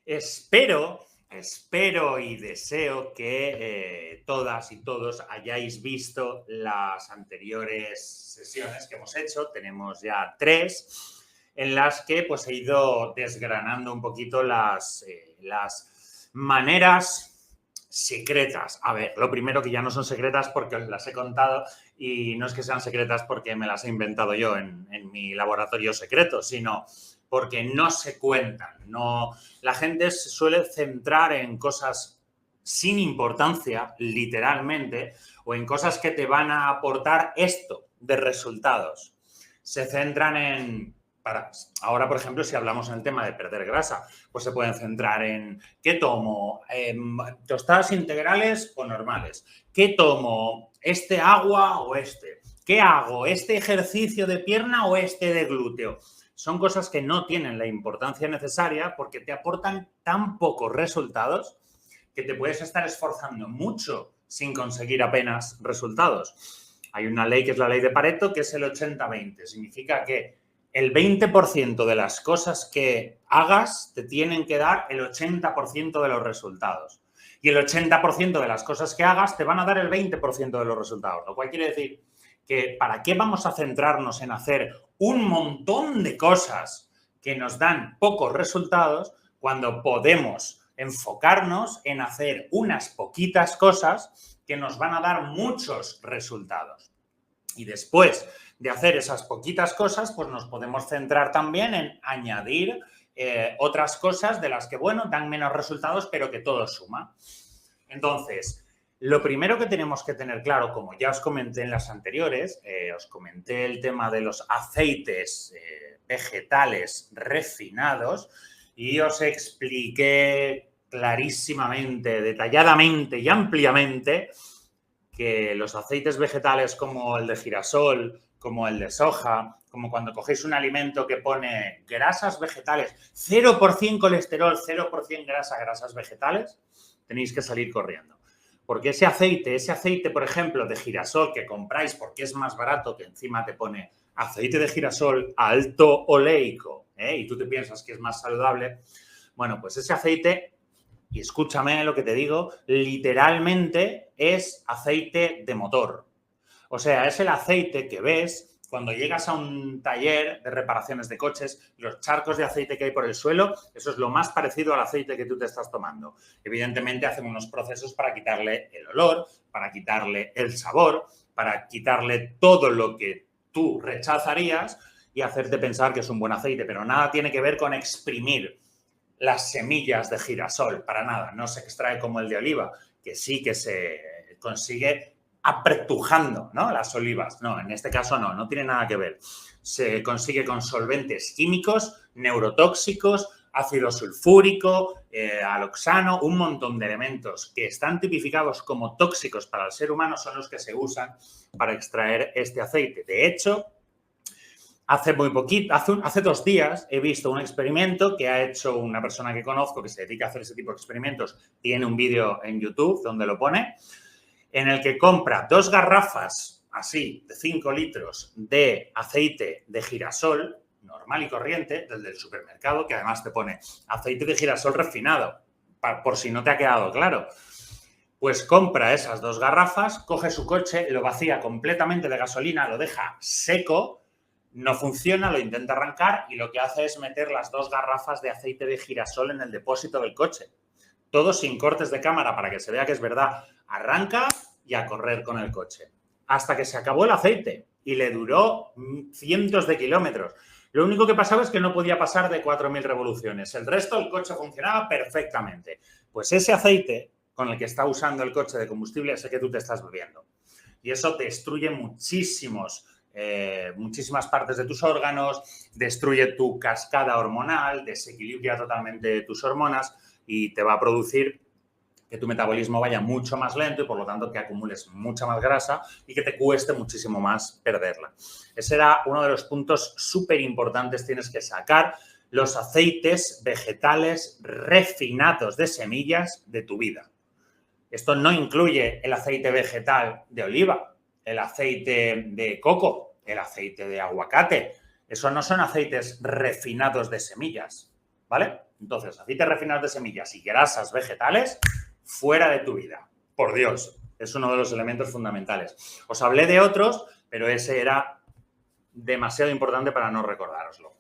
Espero y deseo que todas y todos hayáis visto las anteriores sesiones que hemos hecho. Tenemos ya 3 en las que pues, he ido desgranando un poquito las maneras secretas. A ver, lo primero que ya no son secretas porque os las he contado y no es que sean secretas porque me las he inventado yo en mi laboratorio secreto, sino porque no se cuentan. No, la gente se suele centrar en cosas sin importancia, literalmente, o en cosas que te van a aportar esto de resultados. Se centran en... ahora, por ejemplo, si hablamos en el tema de perder grasa, pues se pueden centrar en ¿qué tomo? ¿Tostadas integrales o normales? ¿Qué tomo? ¿Este agua o este? ¿Qué hago? ¿Este ejercicio de pierna o este de glúteo? Son cosas que no tienen la importancia necesaria porque te aportan tan pocos resultados que te puedes estar esforzando mucho sin conseguir apenas resultados. Hay una ley que es la ley de Pareto, que es el 80-20. Significa que el 20% de las cosas que hagas te tienen que dar el 80% de los resultados. Y el 80% de las cosas que hagas te van a dar el 20% de los resultados. Lo cual quiere decir que ¿para qué vamos a centrarnos en hacer un montón de cosas que nos dan pocos resultados cuando podemos enfocarnos en hacer unas poquitas cosas que nos van a dar muchos resultados? Y después de hacer esas poquitas cosas, pues nos podemos centrar también en añadir otras cosas de las que, bueno, dan menos resultados, pero que todo suma. Entonces, lo primero que tenemos que tener claro, como ya os comenté en las anteriores, os comenté el tema de los aceites vegetales refinados y os expliqué clarísimamente, detalladamente y ampliamente que los aceites vegetales como el de girasol, como el de soja, como cuando cogéis un alimento que pone grasas vegetales, 0% colesterol, 0% grasa, grasas vegetales, tenéis que salir corriendo. Porque ese aceite, por ejemplo, de girasol que compráis porque es más barato, que encima te pone aceite de girasol alto oleico, y tú te piensas que es más saludable, bueno, pues ese aceite, y escúchame lo que te digo, literalmente es aceite de motor. O sea, es el aceite que ves cuando llegas a un taller de reparaciones de coches, los charcos de aceite que hay por el suelo, eso es lo más parecido al aceite que tú te estás tomando. Evidentemente hacen unos procesos para quitarle el olor, para quitarle el sabor, para quitarle todo lo que tú rechazarías y hacerte pensar que es un buen aceite, pero nada tiene que ver con exprimir las semillas de girasol, para nada. No se extrae como el de oliva, que sí que se consigue apretujando, ¿no?, las olivas. No, en este caso no tiene nada que ver. Se consigue con solventes químicos, neurotóxicos, ácido sulfúrico, aloxano, un montón de elementos que están tipificados como tóxicos para el ser humano son los que se usan para extraer este aceite. De hecho, hace muy poquito, hace 2 días he visto un experimento que ha hecho una persona que conozco que se dedica a hacer ese tipo de experimentos. Tiene un vídeo en YouTube donde lo pone, en el que compra 2 garrafas así de 5 litros de aceite de girasol normal y corriente, del supermercado, que además te pone aceite de girasol refinado, por si no te ha quedado claro. Pues compra esas 2 garrafas, coge su coche, lo vacía completamente de gasolina, lo deja seco, no funciona, lo intenta arrancar y lo que hace es meter las 2 garrafas de aceite de girasol en el depósito del coche. Todo sin cortes de cámara para que se vea que es verdad. Arranca y a correr con el coche. Hasta que se acabó el aceite y le duró cientos de kilómetros. Lo único que pasaba es que no podía pasar de 4.000 revoluciones. El resto, el coche funcionaba perfectamente. Pues ese aceite con el que está usando el coche de combustible es el que tú te estás bebiendo. Y eso destruye muchísimas partes de tus órganos, destruye tu cascada hormonal, desequilibra totalmente tus hormonas y te va a producir que tu metabolismo vaya mucho más lento y por lo tanto que acumules mucha más grasa y que te cueste muchísimo más perderla. Ese era uno de los puntos súper importantes. Tienes que sacar los aceites vegetales refinados de semillas de tu vida. Esto no incluye el aceite vegetal de oliva, el aceite de coco, el aceite de aguacate. Eso no son aceites refinados de semillas, ¿vale? Entonces, aceites refinados de semillas y grasas vegetales, fuera de tu vida. Por Dios, es uno de los elementos fundamentales. Os hablé de otros, pero ese era demasiado importante para no recordároslo.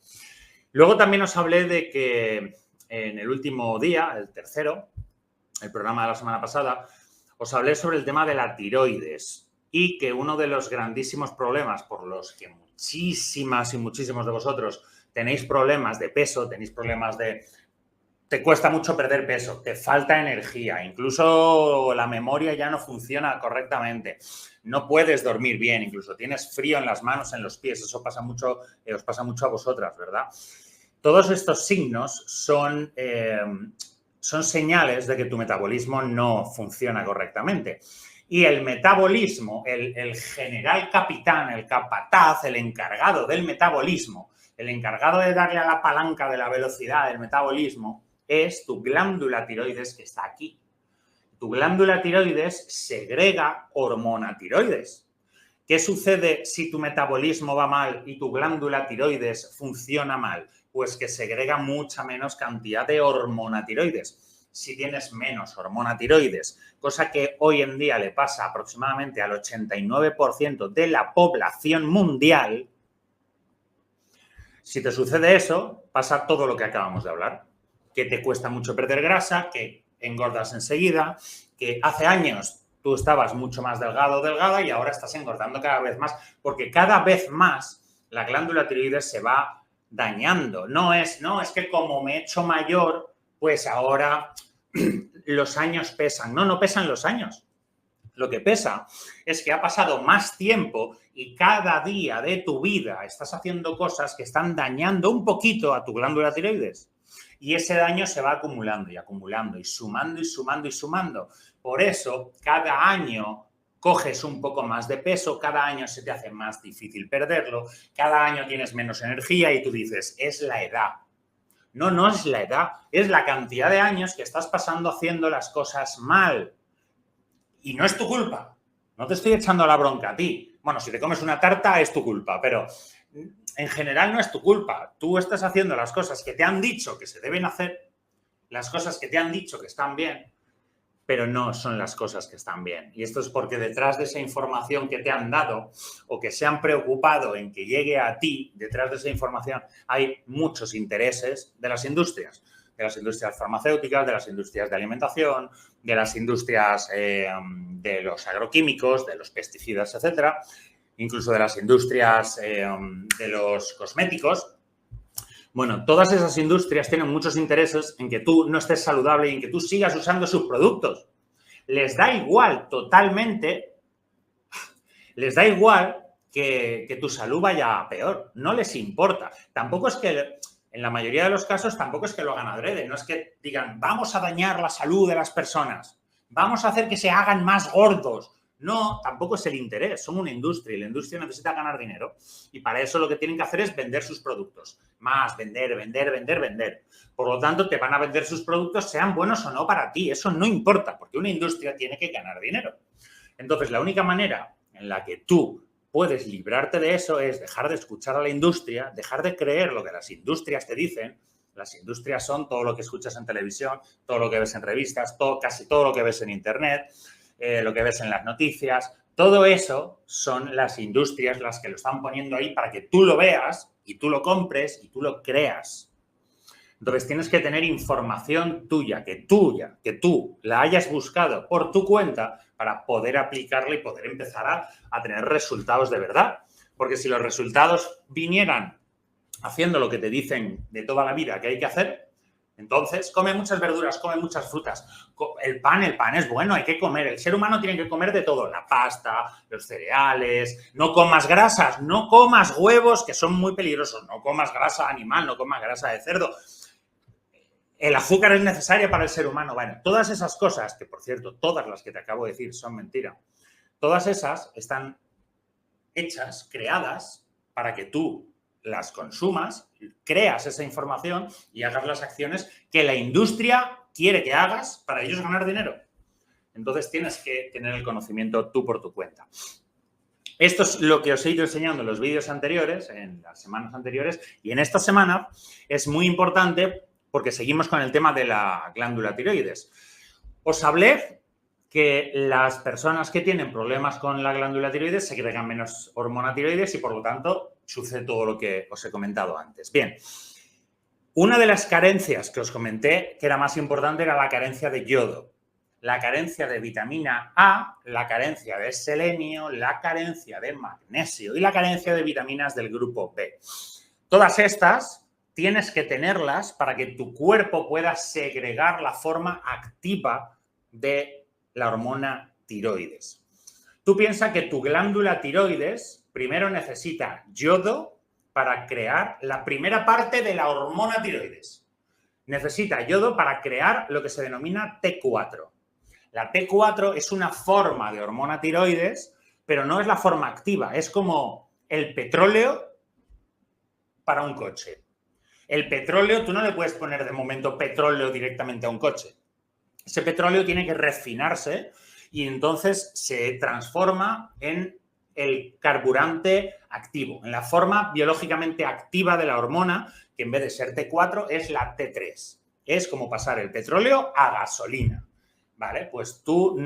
Luego también os hablé de que en el último día, el tercero, el programa de la semana pasada, os hablé sobre el tema de la tiroides y que uno de los grandísimos problemas por los que muchísimas y muchísimos de vosotros tenéis problemas de peso, tenéis problemas de... Te cuesta mucho perder peso, te falta energía, incluso la memoria ya no funciona correctamente, no puedes dormir bien, incluso tienes frío en las manos, en los pies, eso pasa mucho, os pasa mucho a vosotras, ¿verdad? Todos estos signos son señales de que tu metabolismo no funciona correctamente. Y el metabolismo, el general capitán, el capataz, el encargado del metabolismo, el encargado de darle a la palanca de la velocidad del metabolismo, es tu glándula tiroides que está aquí. Tu glándula tiroides segrega hormona tiroides. ¿Qué sucede si tu metabolismo va mal y tu glándula tiroides funciona mal? Pues que segrega mucha menos cantidad de hormona tiroides. Si tienes menos hormona tiroides, cosa que hoy en día le pasa aproximadamente al 89% de la población mundial, si te sucede eso, pasa todo lo que acabamos de hablar. Que te cuesta mucho perder grasa, que engordas enseguida, que hace años tú estabas mucho más delgado o delgada y ahora estás engordando cada vez más, porque cada vez más la glándula tiroides se va dañando. No es que como me he hecho mayor, pues ahora los años pesan. No pesan los años. Lo que pesa es que ha pasado más tiempo y cada día de tu vida estás haciendo cosas que están dañando un poquito a tu glándula tiroides. Y ese daño se va acumulando y acumulando y sumando y sumando y sumando. Por eso, cada año coges un poco más de peso, cada año se te hace más difícil perderlo, cada año tienes menos energía y tú dices, es la edad. No es la edad, es la cantidad de años que estás pasando haciendo las cosas mal. Y no es tu culpa. No te estoy echando la bronca a ti. Bueno, si te comes una tarta es tu culpa, pero en general no es tu culpa. Tú estás haciendo las cosas que te han dicho que se deben hacer, las cosas que te han dicho que están bien, pero no son las cosas que están bien. Y esto es porque detrás de esa información que te han dado o que se han preocupado en que llegue a ti, detrás de esa información hay muchos intereses de las industrias farmacéuticas, de las industrias de alimentación, de las industrias de los agroquímicos, de los pesticidas, etcétera, incluso de las industrias de los cosméticos. Bueno, todas esas industrias tienen muchos intereses en que tú no estés saludable y en que tú sigas usando sus productos. Les da igual totalmente, les da igual que tu salud vaya a peor. No les importa. Tampoco es que, en la mayoría de los casos, tampoco es que lo hagan adrede. No es que digan, vamos a dañar la salud de las personas. Vamos a hacer que se hagan más gordos. No, tampoco es el interés. Son una industria y la industria necesita ganar dinero. Y para eso lo que tienen que hacer es vender sus productos. Más, vender. Por lo tanto, te van a vender sus productos, sean buenos o no para ti. Eso no importa, porque una industria tiene que ganar dinero. Entonces, la única manera en la que tú puedes librarte de eso es dejar de escuchar a la industria, dejar de creer lo que las industrias te dicen. Las industrias son todo lo que escuchas en televisión, todo lo que ves en revistas, casi todo lo que ves en internet, lo que ves en las noticias. Todo eso son las industrias las que lo están poniendo ahí para que tú lo veas y tú lo compres y tú lo creas. Entonces tienes que tener información tuya, que tú la hayas buscado por tu cuenta para poder aplicarla y poder empezar a tener resultados de verdad. Porque si los resultados vinieran haciendo lo que te dicen de toda la vida que hay que hacer, entonces come muchas verduras, come muchas frutas. El pan es bueno, hay que comer. El ser humano tiene que comer de todo, la pasta, los cereales. No comas grasas, no comas huevos que son muy peligrosos, no comas grasa animal, no comas grasa de cerdo. El azúcar es necesario para el ser humano. Bueno, todas esas cosas, que por cierto, todas las que te acabo de decir son mentira, todas esas están hechas, creadas, para que tú las consumas, creas esa información y hagas las acciones que la industria quiere que hagas para ellos ganar dinero. Entonces tienes que tener el conocimiento tú por tu cuenta. Esto es lo que os he ido enseñando en los vídeos anteriores, en las semanas anteriores, y en esta semana es muy importante porque seguimos con el tema de la glándula tiroides. Os hablé que las personas que tienen problemas con la glándula tiroides segregan menos hormona tiroides y, por lo tanto, sucede todo lo que os he comentado antes. Bien, una de las carencias que os comenté que era más importante era la carencia de yodo, la carencia de vitamina A, la carencia de selenio, la carencia de magnesio y la carencia de vitaminas del grupo B. Todas estas tienes que tenerlas para que tu cuerpo pueda segregar la forma activa de la hormona tiroides. Tú piensas que tu glándula tiroides primero necesita yodo para crear la primera parte de la hormona tiroides. Necesita yodo para crear lo que se denomina T4. La T4 es una forma de hormona tiroides, pero no es la forma activa. Es como el petróleo para un coche. El petróleo, tú no le puedes poner de momento petróleo directamente a un coche. Ese petróleo tiene que refinarse y entonces se transforma en el carburante activo, en la forma biológicamente activa de la hormona, que en vez de ser T4 es la T3. Es como pasar el petróleo a gasolina. ¿Vale? Pues tu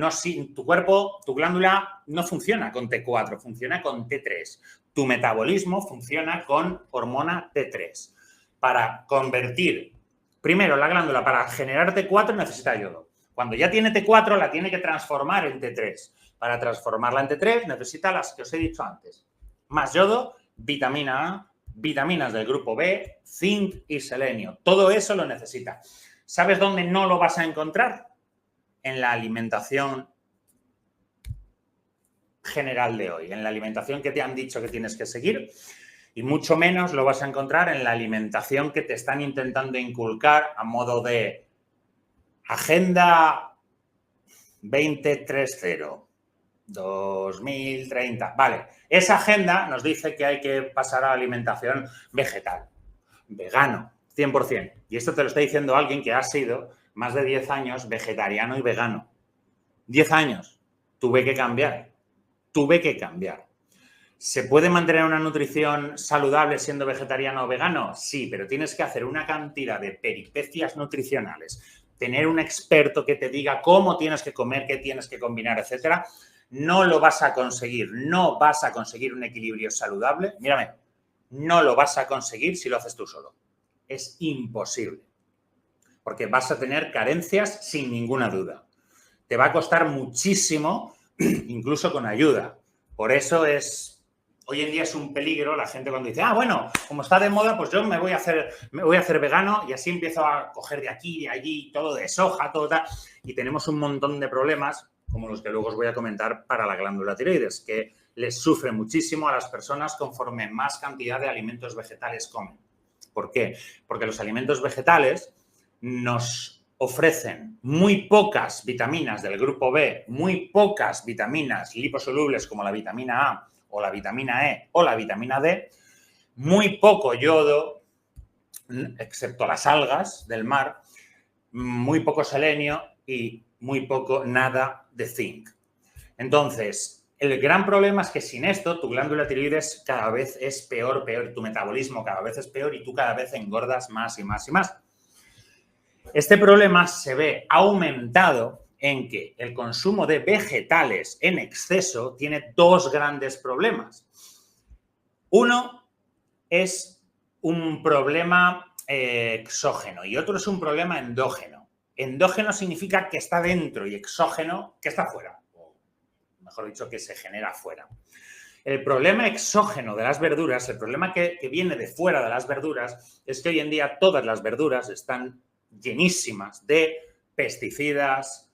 cuerpo, tu glándula no funciona con T4, funciona con T3. Tu metabolismo funciona con hormona T3. Para convertir, primero la glándula para generar T4 necesita yodo. Cuando ya tiene T4 la tiene que transformar en T3. Para transformarla en T3 necesita las que os he dicho antes. Más yodo, vitamina A, vitaminas del grupo B, zinc y selenio. Todo eso lo necesita. ¿Sabes dónde no lo vas a encontrar? En la alimentación general de hoy, en la alimentación que te han dicho que tienes que seguir, y mucho menos lo vas a encontrar en la alimentación que te están intentando inculcar a modo de Agenda 2030, 2030. Vale, esa agenda nos dice que hay que pasar a la alimentación vegetal, vegano, 100%. Y esto te lo está diciendo alguien que ha sido más de 10 años vegetariano y vegano. 10 años. Tuve que cambiar. ¿Se puede mantener una nutrición saludable siendo vegetariano o vegano? Sí, pero tienes que hacer una cantidad de peripecias nutricionales, tener un experto que te diga cómo tienes que comer, qué tienes que combinar, etcétera. No lo vas a conseguir. No vas a conseguir un equilibrio saludable. Mírame, no lo vas a conseguir si lo haces tú solo. Es imposible. Porque vas a tener carencias sin ninguna duda. Te va a costar muchísimo, incluso con ayuda. Por eso hoy en día es un peligro la gente cuando dice, bueno, como está de moda, pues yo me voy a hacer vegano y así empiezo a coger de aquí, de allí, todo de soja, todo tal. Y tenemos un montón de problemas, como los que luego os voy a comentar para la glándula tiroides, que les sufre muchísimo a las personas conforme más cantidad de alimentos vegetales comen. ¿Por qué? Porque los alimentos vegetales nos ofrecen muy pocas vitaminas del grupo B, muy pocas vitaminas liposolubles como la vitamina A o la vitamina E o la vitamina D, muy poco yodo, excepto las algas del mar, muy poco selenio y muy poco, nada de zinc. Entonces, el gran problema es que sin esto tu glándula tiroides cada vez es peor, tu metabolismo cada vez es peor y tú cada vez engordas más y más y más. Este problema se ve aumentado en que el consumo de vegetales en exceso tiene dos grandes problemas. Uno es un problema exógeno y otro es un problema endógeno. Endógeno significa que está dentro y exógeno que está fuera, o mejor dicho, que se genera fuera. El problema exógeno de las verduras, el problema que viene de fuera de las verduras, es que hoy en día todas las verduras están llenísimas de pesticidas,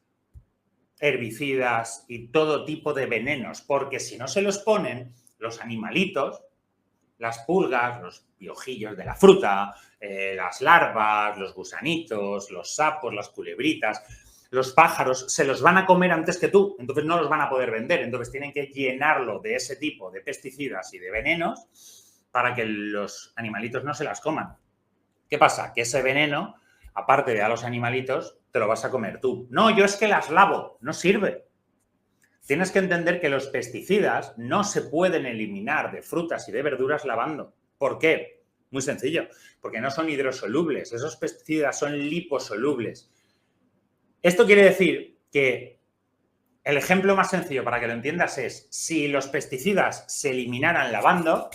herbicidas y todo tipo de venenos, porque si no se los ponen, los animalitos, las pulgas, los piojillos de la fruta, las larvas, los gusanitos, los sapos, las culebritas, los pájaros, se los van a comer antes que tú, entonces no los van a poder vender, entonces tienen que llenarlo de ese tipo de pesticidas y de venenos para que los animalitos no se las coman. ¿Qué pasa? Que ese veneno, aparte de a los animalitos, te lo vas a comer tú. No, yo es que las lavo. No sirve. Tienes que entender que los pesticidas no se pueden eliminar de frutas y de verduras lavando. ¿Por qué? Muy sencillo, porque no son hidrosolubles, esos pesticidas son liposolubles. Esto quiere decir que el ejemplo más sencillo para que lo entiendas es, si los pesticidas se eliminaran lavando,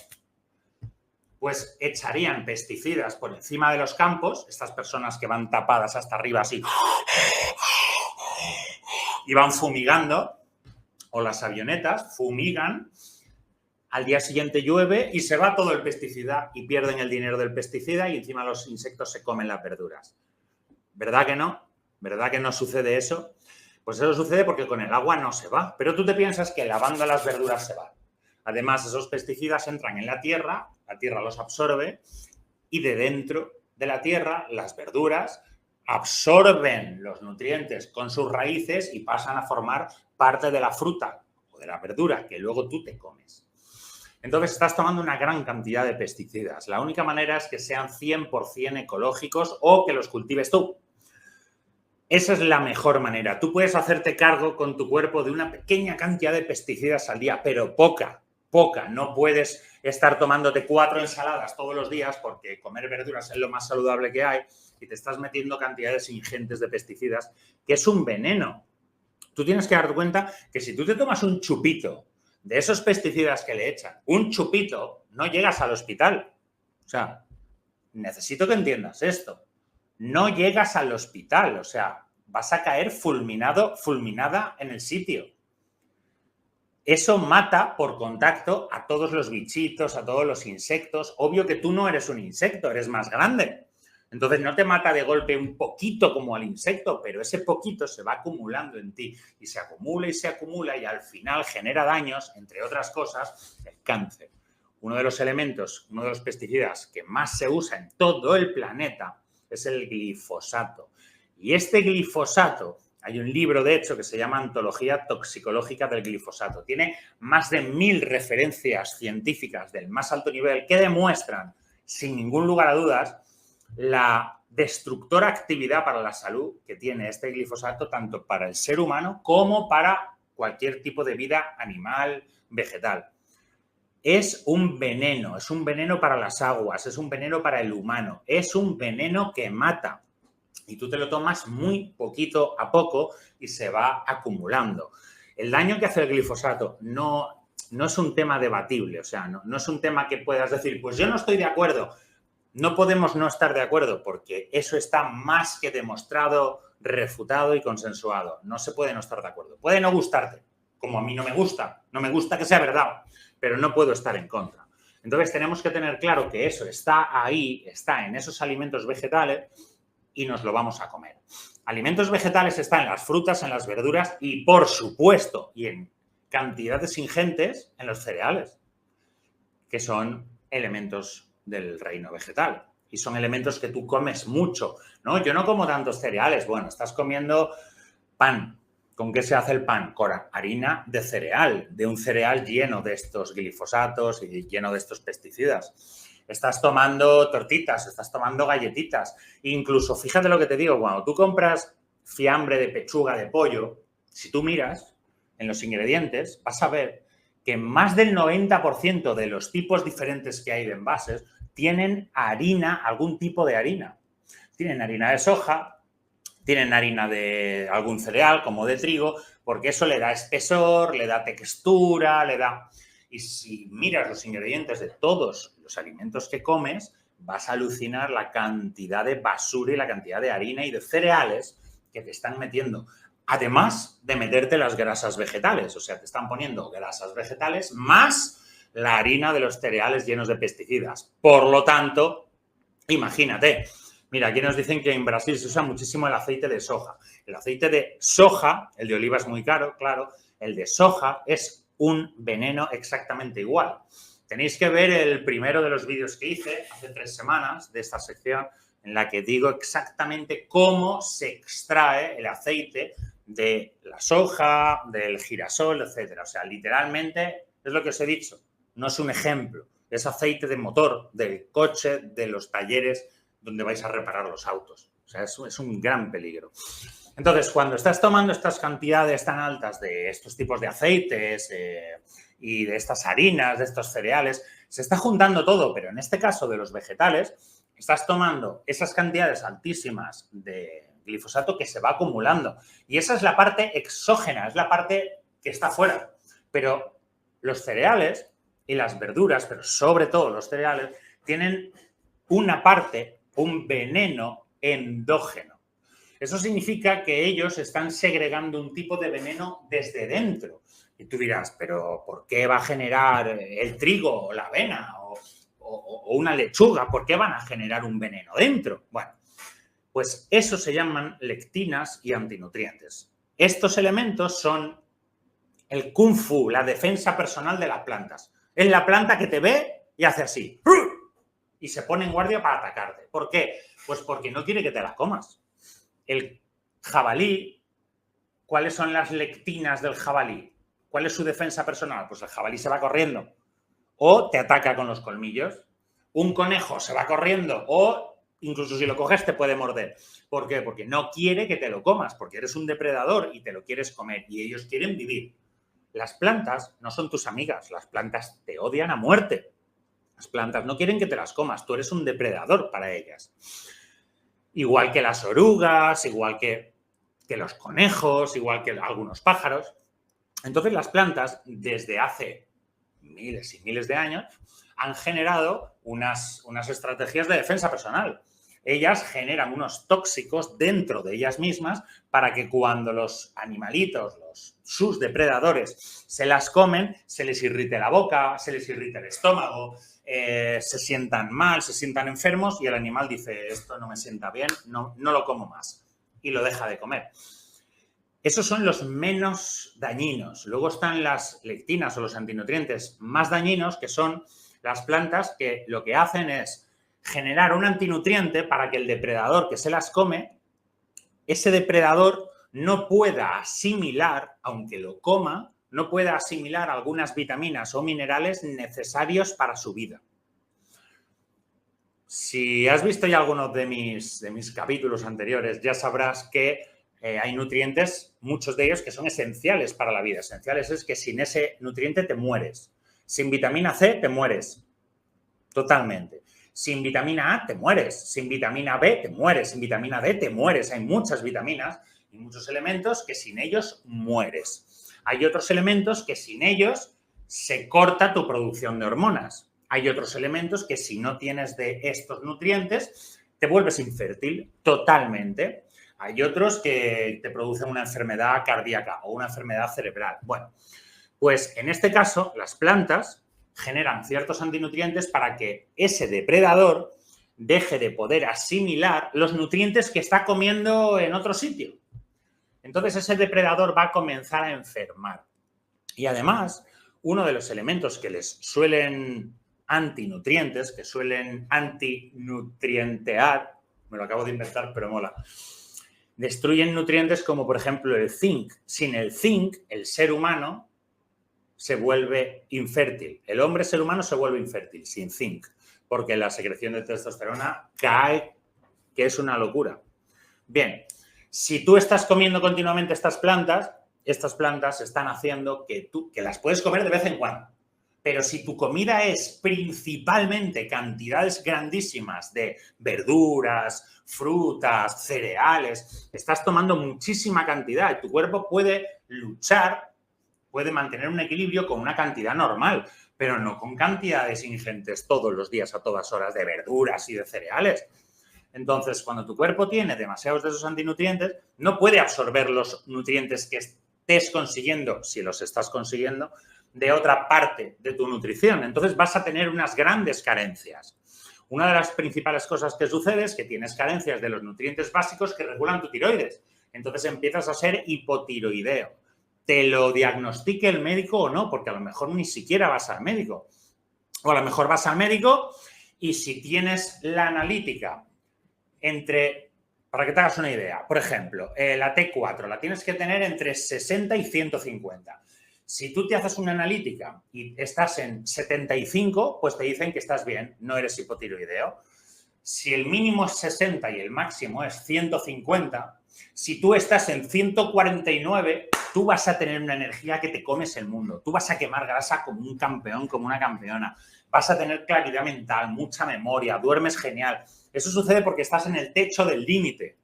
pues echarían pesticidas por encima de los campos, estas personas que van tapadas hasta arriba así y van fumigando, o las avionetas fumigan, al día siguiente llueve y se va todo el pesticida y pierden el dinero del pesticida y encima los insectos se comen las verduras. ¿Verdad que no? ¿Verdad que no sucede eso? Pues eso sucede porque con el agua no se va, pero tú te piensas que lavando las verduras se va. Además, esos pesticidas entran en la tierra los absorbe y de dentro de la tierra las verduras absorben los nutrientes con sus raíces y pasan a formar parte de la fruta o de la verdura que luego tú te comes. Entonces estás tomando una gran cantidad de pesticidas. La única manera es que sean 100% ecológicos o que los cultives tú. Esa es la mejor manera. Tú puedes hacerte cargo con tu cuerpo de una pequeña cantidad de pesticidas al día, pero poca. No puedes estar tomándote 4 ensaladas todos los días porque comer verduras es lo más saludable que hay y te estás metiendo cantidades ingentes de pesticidas, que es un veneno. Tú tienes que darte cuenta que si tú te tomas un chupito de esos pesticidas que le echan, un chupito, no llegas al hospital. O sea, necesito que entiendas esto. No llegas al hospital, o sea, vas a caer fulminada en el sitio. Eso mata por contacto a todos los bichitos, a todos los insectos. Obvio que tú no eres un insecto, eres más grande. Entonces no te mata de golpe un poquito como al insecto, pero ese poquito se va acumulando en ti y se acumula y al final genera daños, entre otras cosas, el cáncer. Uno de los elementos, uno de los pesticidas que más se usa en todo el planeta es el glifosato. Y este glifosato, hay un libro de hecho que se llama Antología Toxicológica del Glifosato. Tiene más de 1000 referencias científicas del más alto nivel que demuestran, sin ningún lugar a dudas, la destructora actividad para la salud que tiene este glifosato, tanto para el ser humano como para cualquier tipo de vida animal, vegetal. Es un veneno para las aguas, es un veneno para el humano, es un veneno que mata. Y tú te lo tomas muy poquito a poco y se va acumulando. El daño que hace el glifosato no es un tema debatible, o sea, no es un tema que puedas decir, pues yo no estoy de acuerdo. No podemos no estar de acuerdo porque eso está más que demostrado, refutado y consensuado. No se puede no estar de acuerdo. Puede no gustarte, como a mí no me gusta que sea verdad, pero no puedo estar en contra. Entonces tenemos que tener claro que eso está ahí, está en esos alimentos vegetales y nos lo vamos a comer. Alimentos vegetales están en las frutas, en las verduras y, por supuesto, y en cantidades ingentes, en los cereales, que son elementos del reino vegetal. Y son elementos que tú comes mucho, ¿no? Yo no como tantos cereales. Bueno, estás comiendo pan. ¿Con qué se hace el pan? Con harina de cereal, de un cereal lleno de estos glifosatos y lleno de estos pesticidas. Estás tomando tortitas, estás tomando galletitas. Incluso, fíjate lo que te digo, cuando tú compras fiambre de pechuga de pollo, si tú miras en los ingredientes, vas a ver que más del 90% de los tipos diferentes que hay de envases tienen harina, algún tipo de harina. Tienen harina de soja, tienen harina de algún cereal, como de trigo, porque eso le da espesor, le da textura, le da... Y si miras los ingredientes de todos los alimentos que comes, vas a alucinar la cantidad de basura y la cantidad de harina y de cereales que te están metiendo. Además de meterte las grasas vegetales, o sea, te están poniendo grasas vegetales más la harina de los cereales llenos de pesticidas. Por lo tanto, imagínate, mira, aquí nos dicen que en Brasil se usa muchísimo el aceite de soja. El aceite de soja, el de oliva es muy caro, claro, el de soja es un veneno exactamente igual. Tenéis que ver el primero de los vídeos que hice hace 3 semanas de esta sección en la que digo exactamente cómo se extrae el aceite de la soja, del girasol, etcétera. O sea, literalmente es lo que os he dicho. No es un ejemplo. Es aceite de motor, del coche, de los talleres donde vais a reparar los autos. O sea, es un gran peligro. Entonces, cuando estás tomando estas cantidades tan altas de estos tipos de aceites y de estas harinas, de estos cereales, Se está juntando todo, pero en este caso de los vegetales, estás tomando esas cantidades altísimas de glifosato que se va acumulando. Y esa es la parte exógena, es la parte que está fuera. Pero los cereales y las verduras, pero sobre todo los cereales, tienen una parte, un veneno endógeno. Eso significa que ellos están segregando un tipo de veneno desde dentro. Y tú dirás, pero ¿por qué va a generar el trigo o la avena o una lechuga? ¿Por qué van a generar un veneno dentro? Bueno, pues eso se llaman lectinas y antinutrientes. Estos elementos son el kung fu, la defensa personal de las plantas. Es la planta que te ve y hace así. Y se pone en guardia para atacarte. ¿Por qué? Pues porque no quiere que te la comas. El jabalí, ¿cuáles son las lectinas del jabalí? ¿Cuál es su defensa personal? Pues el jabalí se va corriendo o te ataca con los colmillos. Un conejo se va corriendo o incluso si lo coges te puede morder. ¿Por qué? Porque no quiere que te lo comas, porque eres un depredador y te lo quieres comer y ellos quieren vivir. Las plantas no son tus amigas, las plantas te odian a muerte. Las plantas no quieren que te las comas, tú eres un depredador para ellas. Igual que las orugas, igual que los conejos, igual que algunos pájaros. Entonces las plantas, desde hace miles y miles de años, han generado unas estrategias de defensa personal. Ellas generan unos tóxicos dentro de ellas mismas para que cuando los animalitos, sus depredadores, se las comen, se les irrite la boca, se les irrite el estómago, se sientan mal, se sientan enfermos y el animal dice, esto no me sienta bien, no lo como más y lo deja de comer. Esos son los menos dañinos. Luego están las lectinas o los antinutrientes más dañinos, que son las plantas que lo que hacen es generar un antinutriente para que el depredador que se las come, ese depredador no pueda asimilar, aunque lo coma, no pueda asimilar algunas vitaminas o minerales necesarios para su vida. Si has visto ya algunos de mis capítulos anteriores, ya sabrás que hay nutrientes, muchos de ellos que son esenciales para la vida. Esenciales es que sin ese nutriente te mueres. Sin vitamina C te mueres. Totalmente. Sin vitamina A te mueres. Sin vitamina B te mueres. Sin vitamina D te mueres. Hay muchas vitaminas y muchos elementos que sin ellos mueres. Hay otros elementos que sin ellos se corta tu producción de hormonas. Hay otros elementos que si no tienes de estos nutrientes te vuelves infértil totalmente. Hay otros que te producen una enfermedad cardíaca o una enfermedad cerebral. Bueno, pues en este caso las plantas generan ciertos antinutrientes para que ese depredador deje de poder asimilar los nutrientes que está comiendo en otro sitio. Entonces ese depredador va a comenzar a enfermar. Y además, uno de los elementos que les suelen antinutrientes, que suelen antinutrientear, me lo acabo de inventar, pero mola, destruyen nutrientes como, por ejemplo, el zinc. Sin el zinc, el ser humano se vuelve infértil. El hombre ser humano se vuelve infértil sin zinc, porque la secreción de testosterona cae, que es una locura. Bien, si tú estás comiendo continuamente estas plantas están haciendo que las puedes comer de vez en cuando. Pero si tu comida es principalmente cantidades grandísimas de verduras, frutas, cereales, estás tomando muchísima cantidad y tu cuerpo puede luchar, puede mantener un equilibrio con una cantidad normal, pero no con cantidades ingentes todos los días a todas horas de verduras y de cereales. Entonces, cuando tu cuerpo tiene demasiados de esos antinutrientes, no puede absorber los nutrientes que estés consiguiendo, si los estás consiguiendo, de otra parte de tu nutrición. Entonces vas a tener unas grandes carencias. Una de las principales cosas que sucede es que tienes carencias de los nutrientes básicos que regulan tu tiroides. Entonces empiezas a ser hipotiroideo. Te lo diagnostique el médico o no, porque a lo mejor ni siquiera vas al médico. O a lo mejor vas al médico y si tienes la analítica para que te hagas una idea, por ejemplo, la T4 la tienes que tener entre 60 y 150. Si tú te haces una analítica y estás en 75, pues te dicen que estás bien, no eres hipotiroideo. Si el mínimo es 60 y el máximo es 150, si tú estás en 149, tú vas a tener una energía que te comes el mundo. Tú vas a quemar grasa como un campeón, como una campeona. vas a tener claridad mental, mucha memoria, duermes genial. Eso sucede porque estás en el techo del límite.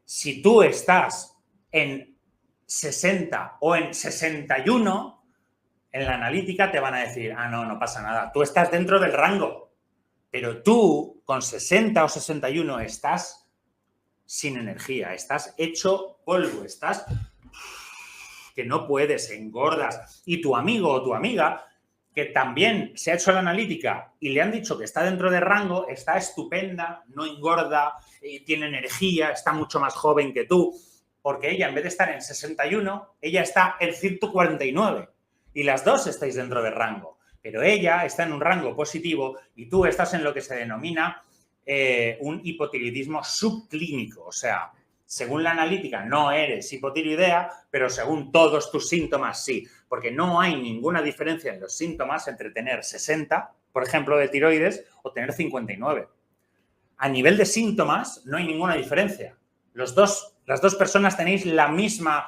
Si tú estás en 60 o en 61, en la analítica te van a decir, no pasa nada, tú estás dentro del rango, pero tú con 60 o 61 estás sin energía, estás hecho polvo, estás que no puedes, engordas. Y tu amigo o tu amiga, que también se ha hecho la analítica y le han dicho que está dentro de rango, está estupenda, no engorda, tiene energía, está mucho más joven que tú, porque ella en vez de estar en 61, ella está en 149 y las dos estáis dentro de rango, pero ella está en un rango positivo y tú estás en lo que se denomina un hipotiroidismo subclínico, o sea, según la analítica no eres hipotiroidea, pero según todos tus síntomas sí, porque no hay ninguna diferencia en los síntomas entre tener 60, por ejemplo, de tiroides o tener 59. A nivel de síntomas no hay ninguna diferencia. Las dos personas tenéis los mismos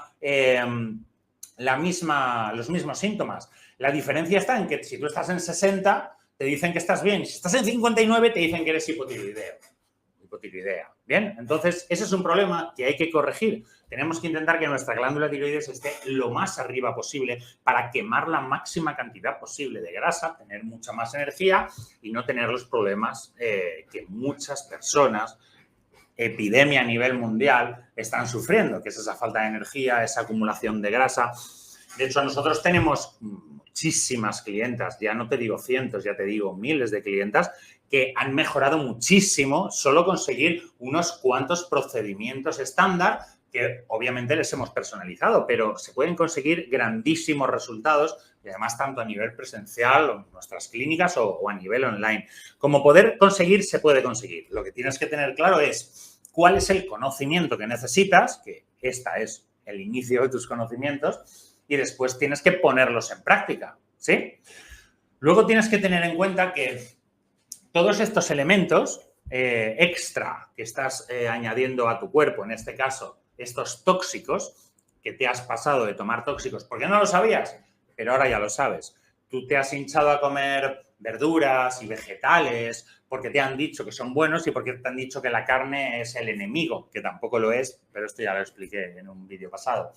síntomas. La diferencia está en que si tú estás en 60, te dicen que estás bien. Si estás en 59, te dicen que eres hipotiroidea. Bien, entonces ese es un problema que hay que corregir. Tenemos que intentar que nuestra glándula tiroides esté lo más arriba posible para quemar la máxima cantidad posible de grasa, tener mucha más energía y no tener los problemas que muchas personas, epidemia a nivel mundial, están sufriendo, que es esa falta de energía, esa acumulación de grasa. De hecho, nosotros tenemos muchísimas clientas, ya no te digo cientos, ya te digo miles de clientas que han mejorado muchísimo solo conseguir unos cuantos procedimientos estándar que obviamente les hemos personalizado, pero se pueden conseguir grandísimos resultados y además tanto a nivel presencial o en nuestras clínicas o a nivel online. Como poder conseguir, se puede conseguir. Lo que tienes que tener claro es cuál es el conocimiento que necesitas, que esta es el inicio de tus conocimientos, y después tienes que ponerlos en práctica, ¿sí? Luego tienes que tener en cuenta que todos estos elementos extra que estás añadiendo a tu cuerpo, en este caso, estos tóxicos que te has pasado de tomar tóxicos, porque no lo sabías, pero ahora ya lo sabes. Tú te has hinchado a comer verduras y vegetales porque te han dicho que son buenos y porque te han dicho que la carne es el enemigo, que tampoco lo es, pero esto ya lo expliqué en un vídeo pasado.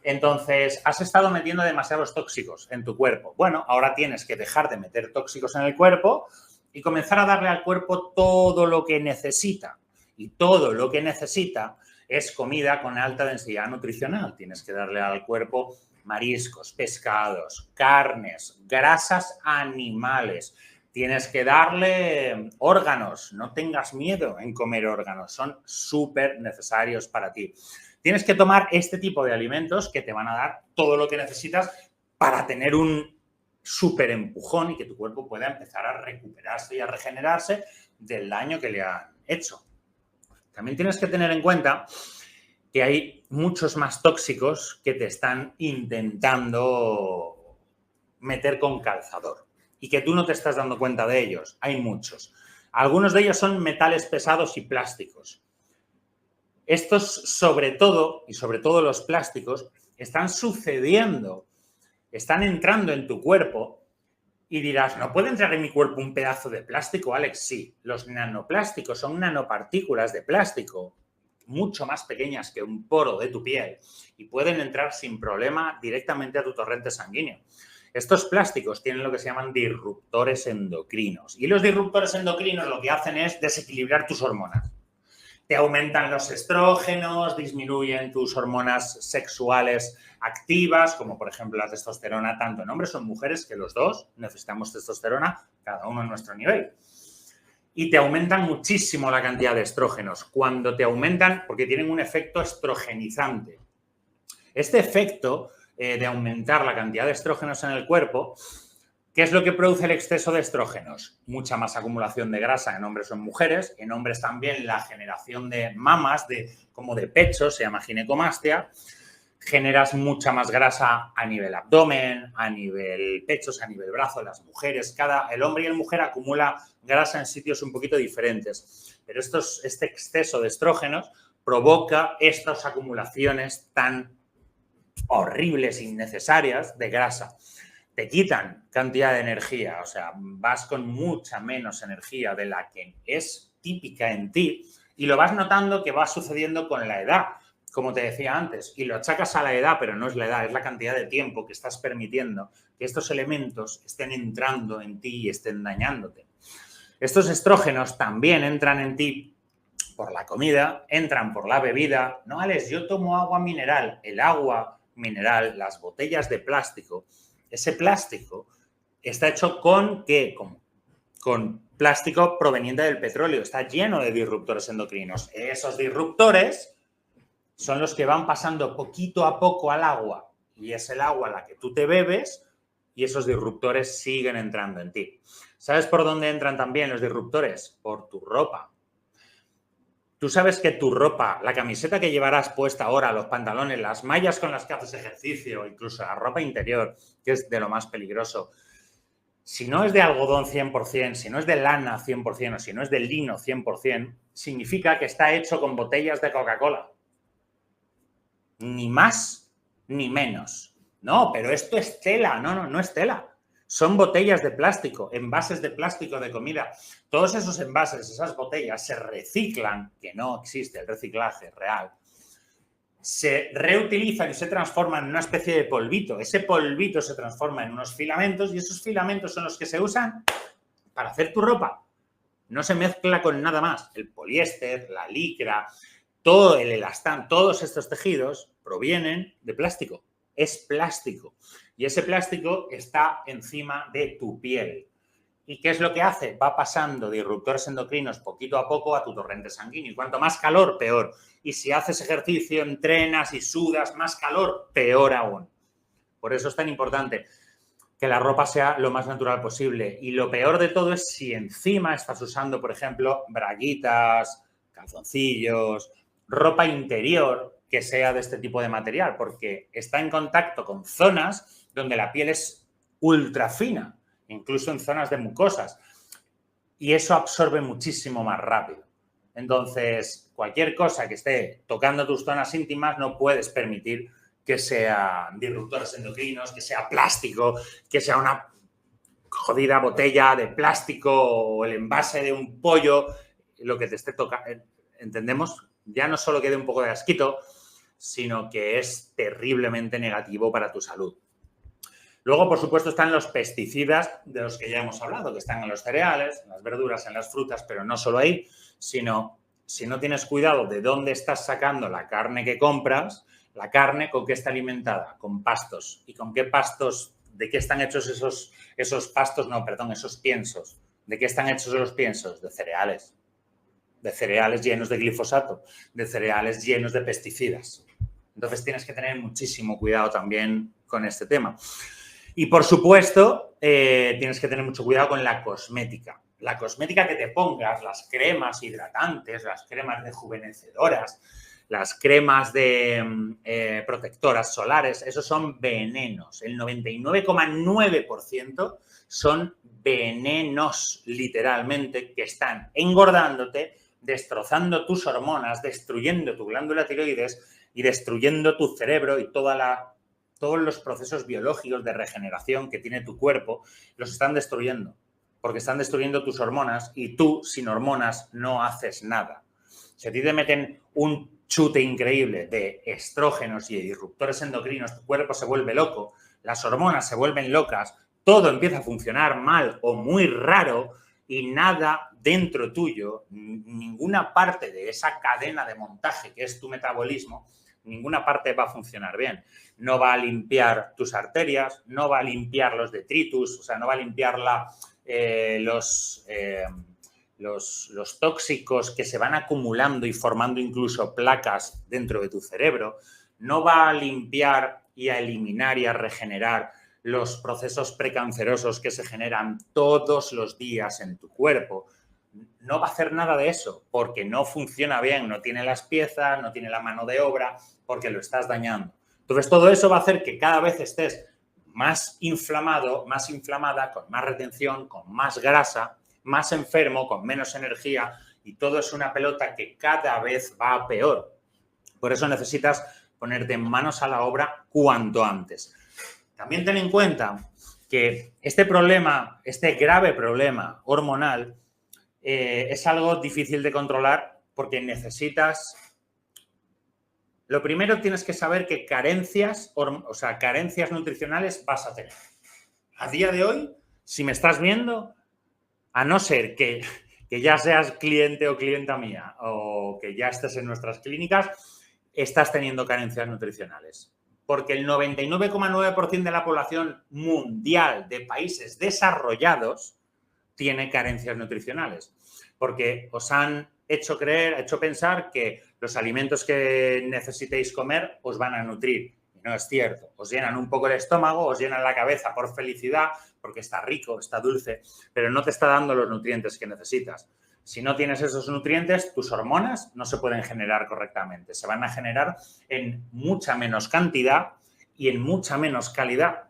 Entonces, has estado metiendo demasiados tóxicos en tu cuerpo. Bueno, ahora tienes que dejar de meter tóxicos en el cuerpo y comenzar a darle al cuerpo todo lo que necesita. Y todo lo que necesita es comida con alta densidad nutricional. Tienes que darle al cuerpo mariscos, pescados, carnes, grasas animales. Tienes que darle órganos. No tengas miedo en comer órganos. Son súper necesarios para ti. Tienes que tomar este tipo de alimentos que te van a dar todo lo que necesitas para tener un súper empujón y que tu cuerpo pueda empezar a recuperarse y a regenerarse del daño que le han hecho. También tienes que tener en cuenta que hay muchos más tóxicos que te están intentando meter con calzador y que tú no te estás dando cuenta de ellos. Hay muchos. Algunos de ellos son metales pesados y plásticos. Estos, sobre todo los plásticos, están sucediendo, están entrando en tu cuerpo y dirás, ¿no puede entrar en mi cuerpo un pedazo de plástico, Alex? Sí, los nanoplásticos son nanopartículas de plástico mucho más pequeñas que un poro de tu piel y pueden entrar sin problema directamente a tu torrente sanguíneo. Estos plásticos tienen lo que se llaman disruptores endocrinos y los disruptores endocrinos lo que hacen es desequilibrar tus hormonas. Te aumentan los estrógenos, disminuyen tus hormonas sexuales activas, como por ejemplo la testosterona, tanto en hombres como en mujeres, que los dos necesitamos testosterona, cada uno en nuestro nivel. Y te aumentan muchísimo la cantidad de estrógenos. Cuando te aumentan, porque tienen un efecto estrogenizante. Este efecto de aumentar la cantidad de estrógenos en el cuerpo, ¿qué es lo que produce el exceso de estrógenos? Mucha más acumulación de grasa en hombres o en mujeres. En hombres también la generación de mamas, como de pecho, se llama ginecomastia. Generas mucha más grasa a nivel abdomen, a nivel pechos, a nivel brazo. Las mujeres, el hombre y la mujer acumula grasa en sitios un poquito diferentes. Pero este exceso de estrógenos provoca estas acumulaciones tan horribles, innecesarias de grasa. te quitan cantidad de energía, o sea, vas con mucha menos energía de la que es típica en ti y lo vas notando que va sucediendo con la edad, como te decía antes, y lo achacas a la edad, pero no es la edad, es la cantidad de tiempo que estás permitiendo que estos elementos estén entrando en ti y estén dañándote. Estos estrógenos también entran en ti por la comida, entran por la bebida. No, Alex, yo tomo agua mineral. El agua mineral, las botellas de plástico, ese plástico está hecho con ¿qué? Con plástico proveniente del petróleo. Está lleno de disruptores endocrinos. Esos disruptores son los que van pasando poquito a poco al agua y es el agua la que tú te bebes y esos disruptores siguen entrando en ti. ¿Sabes por dónde entran también los disruptores? Por tu ropa. Tú sabes que tu ropa, la camiseta que llevarás puesta ahora, los pantalones, las mallas con las que haces ejercicio, incluso la ropa interior, que es de lo más peligroso, si no es de algodón 100%, si no es de lana 100% o si no es de lino 100%, significa que está hecho con botellas de Coca-Cola. Ni más ni menos. No, pero esto es tela. No es tela. Son botellas de plástico, envases de plástico de comida. Todos esos envases, esas botellas se reciclan, que no existe el reciclaje real, se reutilizan y se transforman en una especie de polvito. Ese polvito se transforma en unos filamentos y esos filamentos son los que se usan para hacer tu ropa. No se mezcla con nada más. El poliéster, la licra, todo el elastán, todos estos tejidos provienen de plástico. Es plástico. Y ese plástico está encima de tu piel. ¿Y qué es lo que hace? Va pasando disruptores endocrinos poquito a poco a tu torrente sanguíneo. Y cuanto más calor, peor. Y si haces ejercicio, entrenas y sudas, más calor, peor aún. Por eso es tan importante que la ropa sea lo más natural posible. Y lo peor de todo es si encima estás usando, por ejemplo, braguitas, calzoncillos, ropa interior que sea de este tipo de material, porque está en contacto con zonas donde la piel es ultra fina, incluso en zonas de mucosas, y eso absorbe muchísimo más rápido. Entonces, cualquier cosa que esté tocando tus zonas íntimas no puedes permitir que sea disruptores endocrinos, que sea plástico, que sea una jodida botella de plástico o el envase de un pollo, lo que te esté tocando. ¿Entendemos? Ya no solo que dé un poco de asquito, sino que es terriblemente negativo para tu salud. Luego, por supuesto, están los pesticidas de los que ya hemos hablado, que están en los cereales, en las verduras, en las frutas, pero no solo ahí, sino si no tienes cuidado de dónde estás sacando la carne que compras, la carne con qué está alimentada, con pastos. ¿Y con qué pastos? ¿De qué están hechos esos pastos? No, perdón, esos piensos. ¿De qué están hechos los piensos? De cereales. De cereales llenos de glifosato, de cereales llenos de pesticidas. Entonces tienes que tener muchísimo cuidado también con este tema. Y por supuesto, tienes que tener mucho cuidado con la cosmética. La cosmética que te pongas, las cremas hidratantes, las cremas rejuvenecedoras, las cremas de protectoras solares, esos son venenos. El 99,9% son venenos, literalmente, que están engordándote, destrozando tus hormonas, destruyendo tu glándula tiroides y destruyendo tu cerebro y todos los procesos biológicos de regeneración que tiene tu cuerpo, los están destruyendo, porque están destruyendo tus hormonas y tú, sin hormonas, no haces nada. Si a ti te meten un chute increíble de estrógenos y de disruptores endocrinos, tu cuerpo se vuelve loco, las hormonas se vuelven locas, todo empieza a funcionar mal o muy raro y nada dentro tuyo, ninguna parte de esa cadena de montaje que es tu metabolismo, ninguna parte va a funcionar bien. No va a limpiar tus arterias, no va a limpiar los detritus, o sea, no va a limpiar los tóxicos que se van acumulando y formando incluso placas dentro de tu cerebro, no va a limpiar y a eliminar y a regenerar los procesos precancerosos que se generan todos los días en tu cuerpo. No va a hacer nada de eso porque no funciona bien, no tiene las piezas, no tiene la mano de obra, porque lo estás dañando. Entonces, todo eso va a hacer que cada vez estés más inflamado, más inflamada, con más retención, con más grasa, más enfermo, con menos energía y todo es una pelota que cada vez va a peor. Por eso necesitas ponerte manos a la obra cuanto antes. También ten en cuenta que este problema, este grave problema hormonal, es algo difícil de controlar porque necesitas... Lo primero tienes que saber que carencias nutricionales vas a tener. A día de hoy, si me estás viendo, a no ser que ya seas cliente o clienta mía o que ya estés en nuestras clínicas, estás teniendo carencias nutricionales. Porque el 99,9% de la población mundial de países desarrollados tiene carencias nutricionales. Porque os han hecho pensar que los alimentos que necesitéis comer os van a nutrir. Y no es cierto. Os llenan un poco el estómago, os llenan la cabeza por felicidad, porque está rico, está dulce, pero no te está dando los nutrientes que necesitas. Si no tienes esos nutrientes, tus hormonas no se pueden generar correctamente. Se van a generar en mucha menos cantidad y en mucha menos calidad.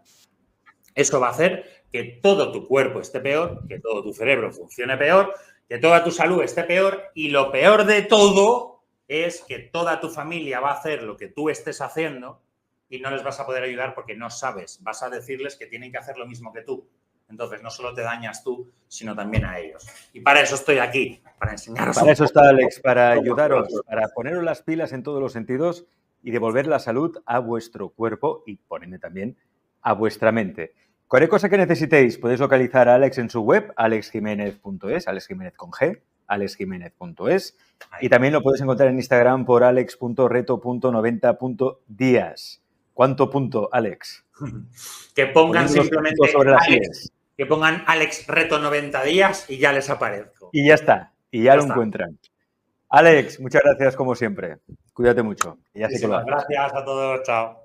Eso va a hacer que todo tu cuerpo esté peor, que todo tu cerebro funcione peor, que toda tu salud esté peor y lo peor de todo es que toda tu familia va a hacer lo que tú estés haciendo y no les vas a poder ayudar porque no sabes. Vas a decirles que tienen que hacer lo mismo que tú. Entonces, no solo te dañas tú, sino también a ellos. Y para eso estoy aquí, para enseñaros. Para eso está Alex, para ayudaros, para poneros las pilas en todos los sentidos y devolver la salud a vuestro cuerpo y, por ende, también a vuestra mente. Cualquier cosa que necesitéis, podéis localizar a Alex en su web, alexjimenez.es, Alex Jimenez con G, alexjimenez.es, y también lo podéis encontrar en Instagram por alex.reto.90.días. ¿Cuánto punto, Alex? Que pongan simplemente sobre las Alex, que pongan Alex Reto 90 días y ya les aparezco. Y ya está, y ya lo encuentran. Alex, muchas gracias como siempre. Cuídate mucho. Gracias a todos, chao.